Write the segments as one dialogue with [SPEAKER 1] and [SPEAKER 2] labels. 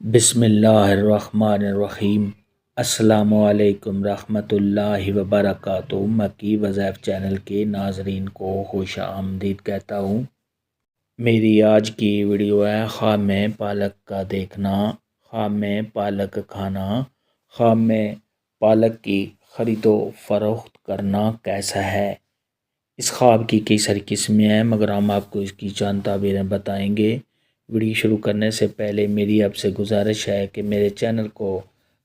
[SPEAKER 1] بسم اللہ الرحمن الرحیم۔ السلام علیکم رحمۃ اللہ وبرکاتہ۔ مکی وظائف چینل کے ناظرین کو خوش آمدید کہتا ہوں۔ میری آج کی ویڈیو ہے خواب میں پالک کا دیکھنا، خواب میں پالک کھانا، خواب میں پالک کی خرید و فروخت کرنا کیسا ہے۔ اس خواب کی کئی ساری قسمیں ہیں مگر ہم آپ کو اس کی چند تعبیریں بتائیں گے۔ ویڈیو شروع کرنے سے پہلے میری آپ سے گزارش ہے کہ میرے چینل کو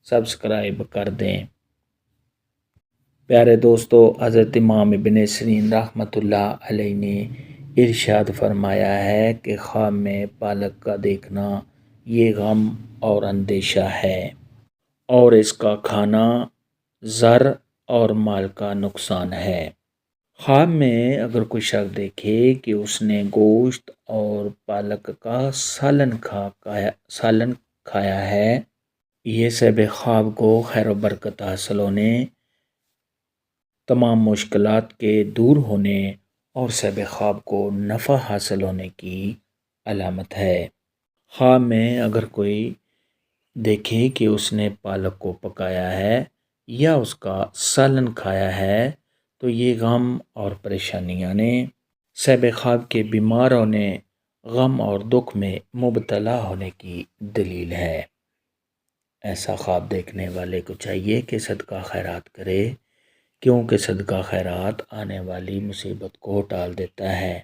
[SPEAKER 1] سبسکرائب کر دیں۔ پیارے دوستو، حضرت امام ابن سیرین رحمۃ اللہ علیہ نے ارشاد فرمایا ہے کہ خواب میں پالک کا دیکھنا یہ غم اور اندیشہ ہے، اور اس کا کھانا زر اور مال کا نقصان ہے۔ خواب میں اگر کوئی شخص دیکھے کہ اس نے گوشت اور پالک کا سالن کھایا ہے، یہ سب خواب کو خیر و برکت حاصل ہونے، تمام مشکلات کے دور ہونے اور سب خواب کو نفع حاصل ہونے کی علامت ہے۔ خواب میں اگر کوئی دیکھے کہ اس نے پالک کو پکایا ہے یا اس کا سالن کھایا ہے تو یہ غم اور پریشانیاں نے سب خواب کے بیمار ہونے، غم اور دکھ میں مبتلا ہونے کی دلیل ہے۔ ایسا خواب دیکھنے والے کو چاہیے کہ صدقہ خیرات کرے، کیونکہ صدقہ خیرات آنے والی مصیبت کو ٹال دیتا ہے۔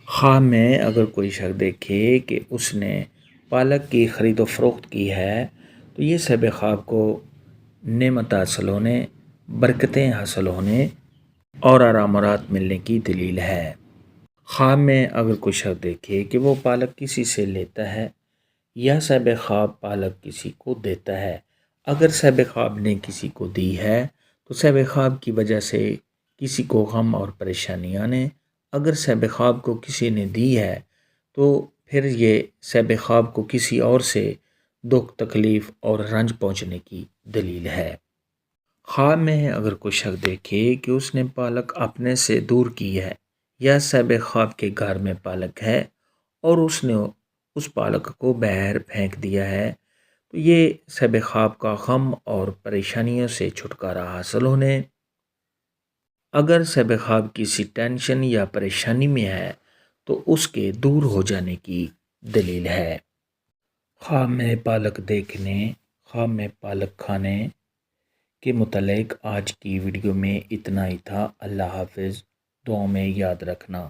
[SPEAKER 1] خواب میں اگر کوئی شخص دیکھے کہ اس نے پالک کی خرید و فروخت کی ہے تو یہ سب خواب کو نعمت حاصل ہونے، برکتیں حاصل ہونے اور آرام و راحت ملنے کی دلیل ہے۔ خواب میں اگر کوئی شخص دیکھے کہ وہ پالک کسی سے لیتا ہے یا صاحب خواب پالک کسی کو دیتا ہے، اگر صاحب خواب نے کسی کو دی ہے تو صاحب خواب کی وجہ سے کسی کو غم اور پریشانیاں نے، اگر صاحب خواب کو کسی نے دی ہے تو پھر یہ صاحب خواب کو کسی اور سے دکھ تکلیف اور رنج پہنچنے کی دلیل ہے۔ خواب میں اگر کوئی شخص دیکھے کہ اس نے پالک اپنے سے دور کی ہے یا صاحب خواب کے گھر میں پالک ہے اور اس نے اس پالک کو باہر پھینک دیا ہے تو یہ صاحب خواب کا غم اور پریشانیوں سے چھٹکارا حاصل ہونے، اگر صاحب خواب کسی ٹینشن یا پریشانی میں ہے تو اس کے دور ہو جانے کی دلیل ہے۔ خواب میں پالک دیکھنے، خواب میں پالک کھانے کے متعلق آج کی ویڈیو میں اتنا ہی تھا۔ اللہ حافظ، دعاؤں میں یاد رکھنا۔